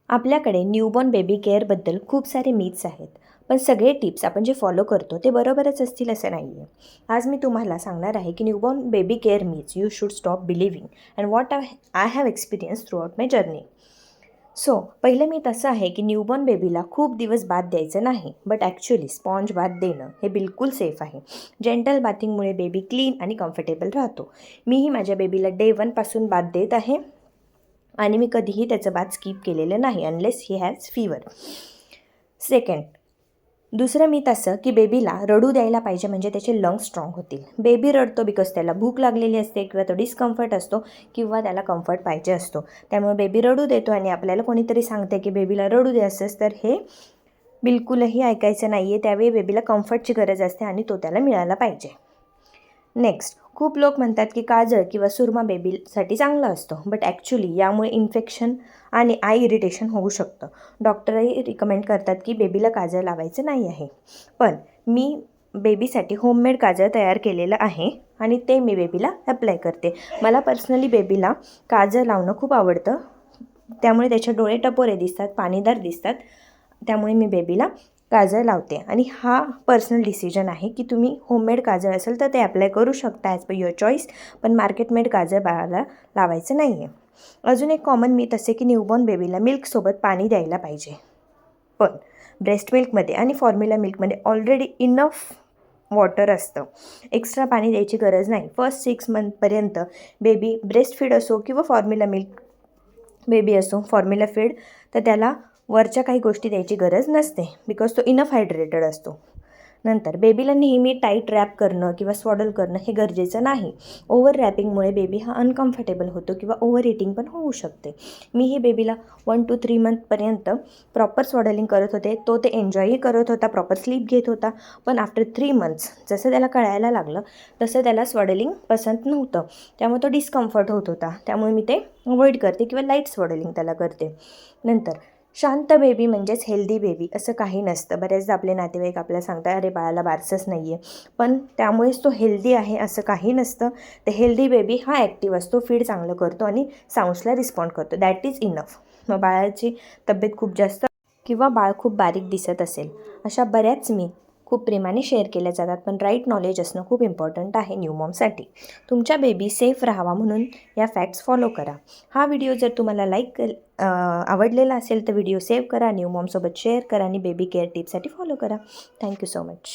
आपल्याकडे newborn baby केअरबद्दल खूप सारे मिथ्स आहेत, पण सगळे टिप्स आपण जे फॉलो करतो ते बरोबरच असतील असं नाही आहे. आज मी तुम्हाला सांगणार आहे की newborn baby care myths you should stop believing and what I have experience through out my journey. So पहिलं मी तसं आहे की न्यूबॉर्न बेबीला खूप दिवस बाथ द्यायचं नाही, बट ॲक्च्युली स्पॉन्ज बाथ देणं हे बिलकुल सेफ आहे. जेंटल बाथिंगमुळे बेबी क्लीन आणि कम्फर्टेबल राहतो. मीही माझ्या बेबीला डे 1पासून बाथ देत आहे आणि मी कधीही त्याचं बाथ स्किप केलेलं नाही unless he has fever. Second, दुसरं मी तसं की बेबीला रडू द्यायला पाहिजे म्हणजे त्याचे लंग्स स्ट्रॉंग होतील. बेबी रडतो बिकॉज त्याला भूक लागलेली असते किंवा तो डिस्कम्फर्ट असतो किंवा त्याला कम्फर्ट पाहिजे असतो. त्यामुळे बेबी रडू देतो आणि आपल्याला कोणीतरी सांगते की बेबीला रडू दे असंच, तर हे बिलकुलही ऐकायचं नाही आहे. त्यावेळी बेबीला कम्फर्टची गरज असते आणि तो त्याला मिळाला पाहिजे. नेक्स्ट, खूप लोक म्हणतात की काजळ किंवा सुरमा बेबीसाठी चांगलं असतं, बट ॲक्च्युली यामुळे इन्फेक्शन आणि आय इरिटेशन होऊ शकतं. डॉक्टरही रिकमेंड करतात की बेबीला काजळ लावायचं नाही आहे. पण मी बेबीसाठी होममेड काजळ तयार केलेलं आहे आणि ते मी बेबीला अप्लाय करते. मला पर्सनली बेबीला काजळ लावणं खूप आवडतं. त्यामुळे त्याचे डोळे टपोरे दिसतात, पाणीदार दिसतात. त्यामुळे मी बेबीला काजळ लावते आणि हा पर्सनल डिसिजन आहे की तुम्ही होममेड काजळ असेल तर ते अप्लाय करू शकता ॲज पर युअर चॉईस, पण मार्केटमेड काजळ बाळाला लावायचं नाही आहे. अजून एक कॉमन मिथ असे की न्यूबॉर्न बेबीला मिल्कसोबत पाणी द्यायला पाहिजे, पण ब्रेस्ट मिल्कमध्ये आणि फॉर्म्युला मिल्कमध्ये ऑलरेडी इनफ वॉटर असतं. एक्स्ट्रा पाणी द्यायची गरज नाही. फर्स्ट 6 मंथपर्यंत बेबी ब्रेस्ट फीड असो किंवा फॉर्म्युला मिल्क बेबी असो, फॉर्म्युला फीड, तर त्याला वरच्या काही गोष्टी द्यायची गरज नसते बिकॉज तो इनफ हायड्रेटेड असतो. नंतर बेबीला नेहमी टाईट रॅप करणं किंवा स्वॉडल करणं हे गरजेचं नाही. ओव्हर रॅपिंगमुळे बेबी हा अनकम्फर्टेबल होतो किंवा ओव्हर इटिंग पण होऊ शकते. मीही बेबीला 1 to 3 मंथपर्यंत प्रॉपर स्वॉडलिंग करत होते. तो ते एन्जॉयही करत होता, प्रॉपर स्लीप घेत होता. पण आफ्टर 3 मंथ्स जसं त्याला कळायला लागलं तसं त्याला स्वॉडलिंग पसंत नव्हतं. त्यामुळे तो डिस्कम्फर्ट होत होता. त्यामुळे मी ते अवॉइड करते किंवा लाईट स्वॉडलिंग त्याला करते. नंतर शांत बेबी म्हणजेच हेल्दी बेबी असं काही नसतं. बऱ्याचदा आपले नातेवाईक आपल्याला सांगतात अरे बाळाला बारसंच नाही आहे, पण त्यामुळेच तो हेल्दी आहे असं काही नसतं. ते हेल्दी बेबी हा ॲक्टिव्ह असतो, फीड चांगलं करतो आणि साऊंड्सला रिस्पॉन्ड करतो. That is enough. मग बाळाची तब्येत खूप जास्त किंवा बाळ खूप बारीक दिसत असेल, अशा बऱ्याच मी खूप प्रेमाने शेअर केल्या जातात. पण राईट नॉलेज असणं खूप इम्पॉर्टंट आहे न्यूमॉमसाठी. तुमच्या बेबी सेफ राहावा म्हणून या फॅक्ट्स फॉलो करा. हा व्हिडिओ जर तुम्हाला आवडलेला असेल तर व्हिडिओ सेव्ह करा, न्यूमॉमसोबत शेअर करा आणि बेबी केअर टिप्ससाठी फॉलो करा. Thank you so much.